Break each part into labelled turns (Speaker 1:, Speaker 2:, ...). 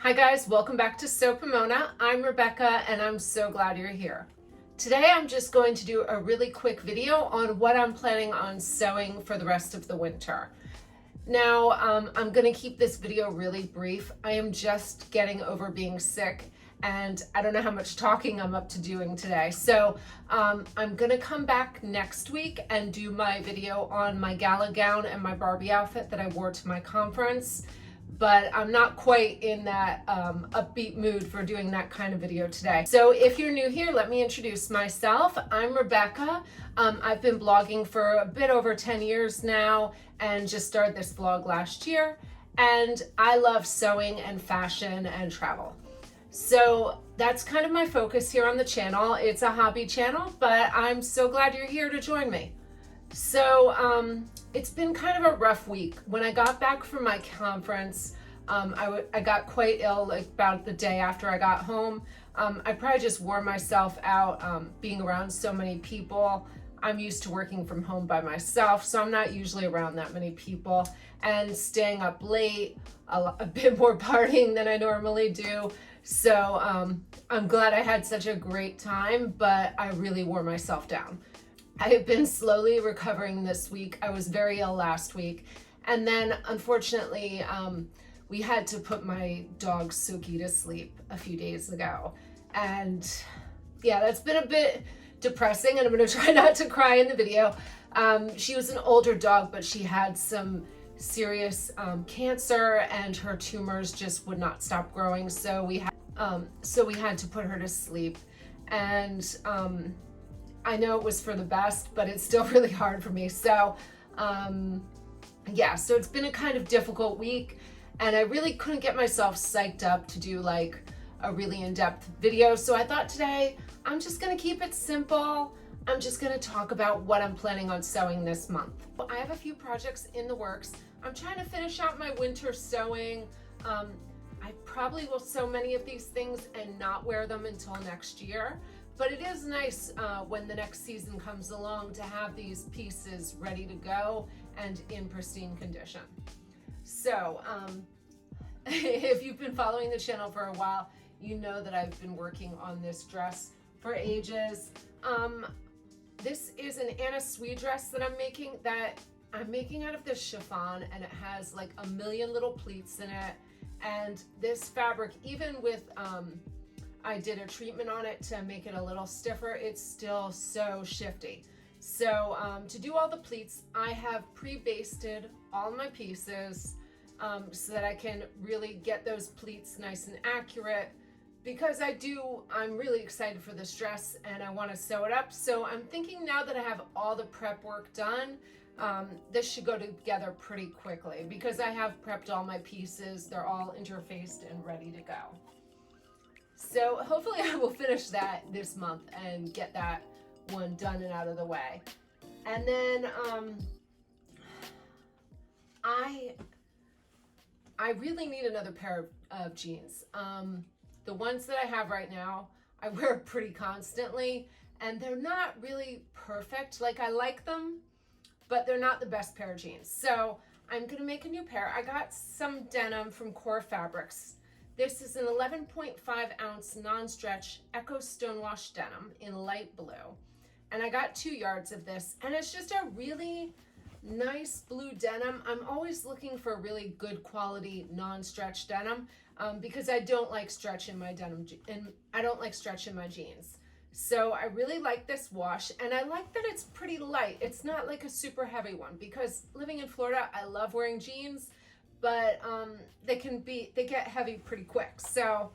Speaker 1: Hi guys, welcome back to Sew Pomona. I'm Rebecca and I'm so glad you're here. Today I'm just going to do a really quick video on what I'm planning on sewing for the rest of the winter. Now, I'm going to keep this video really brief. I am just getting over being sick and I don't know how much talking I'm up to doing today. So I'm going to come back next week and do my video on my gala gown and my Barbie outfit that I wore to my conference. But I'm not quite in that upbeat mood for doing that kind of video today. So if you're new here, let me introduce myself. I'm Rebecca. I've been blogging for a bit over 10 years now and just started this vlog last year. And I love sewing and fashion and travel. So that's kind of my focus here on the channel. It's a hobby channel, but I'm so glad you're here to join me. So it's been kind of a rough week. When I got back from my conference, I got quite ill like about the day after I got home. I probably just wore myself out being around so many people. I'm used to working from home by myself, so I'm not usually around that many people, and staying up late, a bit more partying than I normally do. So I'm glad I had such a great time, but I really wore myself down. I have been slowly recovering this week. I was very ill last week. And then unfortunately, we had to put my dog Suki to sleep a few days ago. And yeah, that's been a bit depressing and I'm gonna try not to cry in the video. She was an older dog, but she had some serious cancer and her tumors just would not stop growing. So we had to put her to sleep. And I know it was for the best, but it's still really hard for me. So yeah, so it's been a kind of difficult week and I really couldn't get myself psyched up to do like a really in-depth video. So I thought today, I'm just gonna keep it simple. I'm just gonna talk about what I'm planning on sewing this month. I have a few projects in the works. I'm trying to finish out my winter sewing. I probably will sew many of these things and not wear them until next year. But it is nice when the next season comes along to have these pieces ready to go and in pristine condition. So if you've been following the channel for a while, you know that I've been working on this dress for ages. This is an Anna Sui dress that I'm making out of this chiffon, and it has like a million little pleats in it. And this fabric, even with I did a treatment on it to make it a little stiffer, it's still so shifty. So to do all the pleats, I have pre-basted all my pieces so that I can really get those pleats nice and accurate, because I'm really excited for this dress and I want to sew it up. So I'm thinking now that I have all the prep work done, this should go together pretty quickly because I have prepped all my pieces. They're all interfaced and ready to go. So hopefully I will finish that this month and get that one done and out of the way. And then I really need another pair of jeans. The ones that I have right now, I wear pretty constantly and they're not really perfect. Like, I like them, but they're not the best pair of jeans. So I'm gonna make a new pair. I got some denim from Core Fabrics. This is an 11.5 ounce non-stretch Echo Stonewash denim in light blue. And I got 2 yards of this, and it's just a really nice blue denim. I'm always looking for really good quality non-stretch denim because I don't like stretch in my denim, and I don't like stretch in my jeans. So I really like this wash, and I like that it's pretty light. It's not like a super heavy one, because living in Florida, I love wearing jeans, but they get heavy pretty quick. So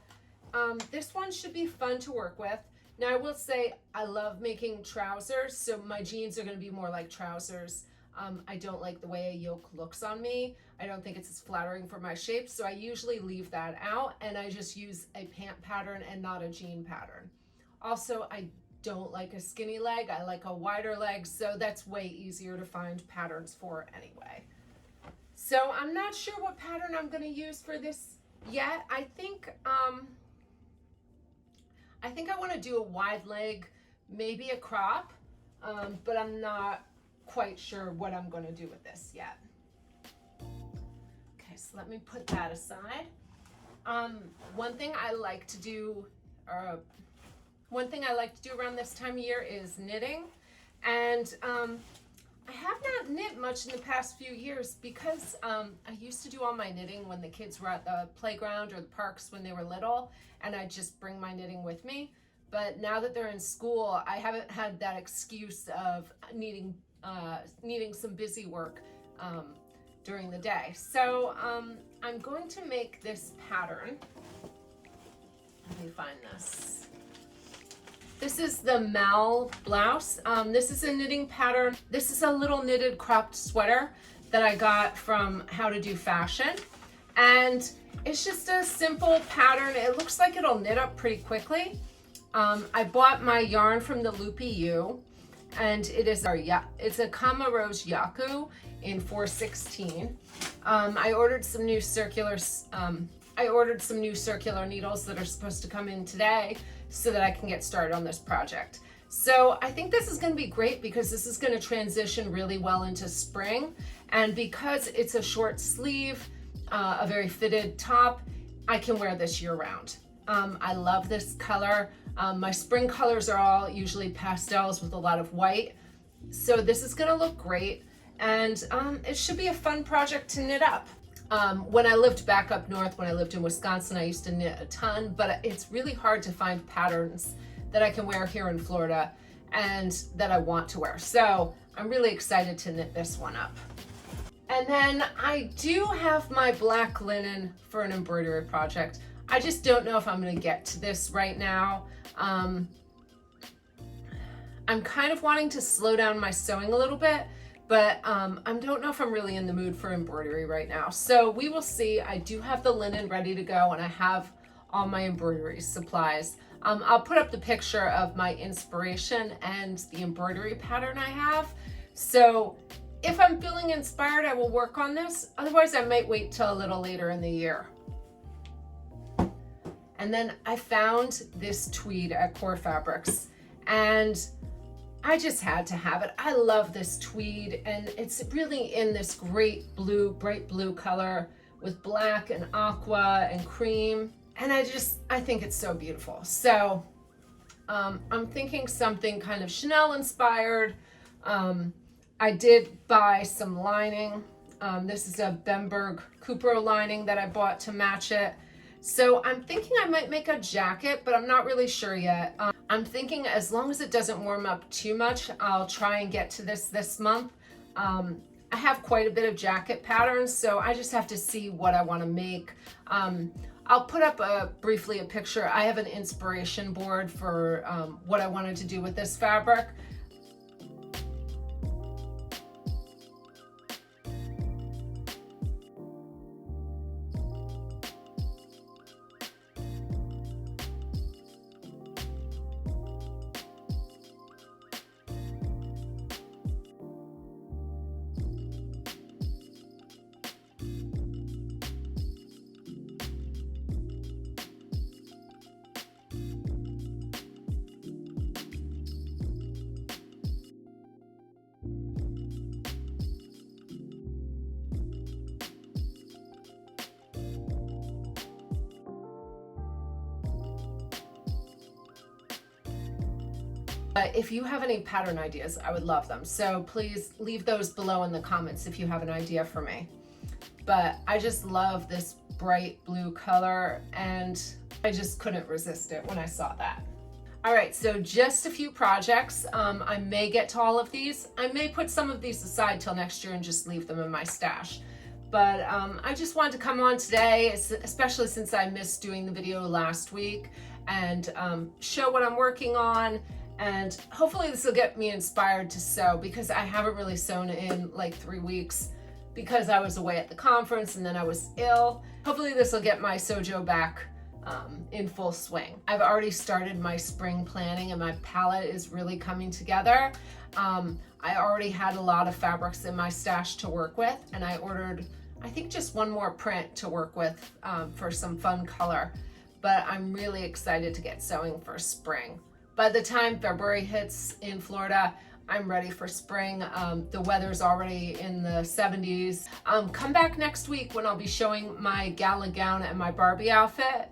Speaker 1: this one should be fun to work with. Now I will say I love making trousers, so my jeans are gonna be more like trousers. I don't like the way a yoke looks on me. I don't think it's as flattering for my shape, so I usually leave that out and I just use a pant pattern and not a jean pattern. Also, I don't like a skinny leg, I like a wider leg, so that's way easier to find patterns for anyway. So I'm not sure what pattern I'm gonna use for this yet. I think I wanna do a wide leg, maybe a crop, but I'm not quite sure what I'm gonna do with this yet. Okay, so let me put that aside. One thing I like to do, around this time of year is knitting, and I have not knit much in the past few years because I used to do all my knitting when the kids were at the playground or the parks when they were little, and I just bring my knitting with me. But now that they're in school, I haven't had that excuse of needing some busy work during the day. So I'm going to make this pattern. Let me find this. This is the Maile blouse. This is a knitting pattern. This is a little knitted cropped sweater that I got from How to Do Fashion. And it's just a simple pattern. It looks like it'll knit up pretty quickly. I bought my yarn from the Loopy, and it's a Kama Rose Yaku in 416. I ordered some new circular needles that are supposed to come in today so that I can get started on this project. So I think this is going to be great because this is going to transition really well into spring, and because it's a short sleeve, a very fitted top, I can wear this year round. I love this color. My spring colors are all usually pastels with a lot of white. So this is gonna look great, and it should be a fun project to knit up. When I lived back up north, when I lived in Wisconsin, I used to knit a ton, but it's really hard to find patterns that I can wear here in Florida and that I want to wear. So I'm really excited to knit this one up. And then I do have my black linen for an embroidery project. I just don't know if I'm gonna get to this right now. I'm kind of wanting to slow down my sewing a little bit, but I don't know if I'm really in the mood for embroidery right now. So we will see. I do have the linen ready to go, and I have all my embroidery supplies. I'll put up the picture of my inspiration and the embroidery pattern I have. So if I'm feeling inspired, I will work on this. Otherwise, I might wait till a little later in the year. And then I found this tweed at Core Fabrics, and I just had to have it. I love this tweed, and it's really in this great blue, bright blue color with black and aqua and cream. And I think it's so beautiful. So I'm thinking something kind of Chanel inspired. I did buy some lining. This is a Bemberg Cupro lining that I bought to match it. So I'm thinking I might make a jacket, but I'm not really sure yet. I'm thinking as long as it doesn't warm up too much, I'll try and get to this month. I have quite a bit of jacket patterns, so I just have to see what I want to make. I'll put up briefly a picture. I have an inspiration board for what I wanted to do with this fabric. If you have any pattern ideas, I would love them. So please leave those below in the comments if you have an idea for me. But I just love this bright blue color, and I just couldn't resist it when I saw that. All right, so just a few projects. I may get to all of these. I may put some of these aside till next year and just leave them in my stash. But I just wanted to come on today, especially since I missed doing the video last week, and show what I'm working on. And hopefully this will get me inspired to sew, because I haven't really sewn in like 3 weeks because I was away at the conference and then I was ill. Hopefully this will get my Sojo back in full swing. I've already started my spring planning, and my palette is really coming together. I already had a lot of fabrics in my stash to work with, and I ordered, I think, just one more print to work with for some fun color. But I'm really excited to get sewing for spring. By the time February hits in Florida, I'm ready for spring. The weather's already in the 70s. Come back next week when I'll be showing my gala gown and my Barbie outfit.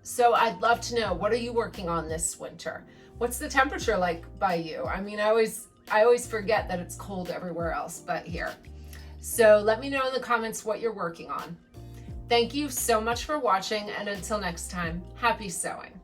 Speaker 1: So I'd love to know, what are you working on this winter? What's the temperature like by you? I mean, I always forget that it's cold everywhere else but here. So let me know in the comments what you're working on. Thank you so much for watching, and until next time, happy sewing.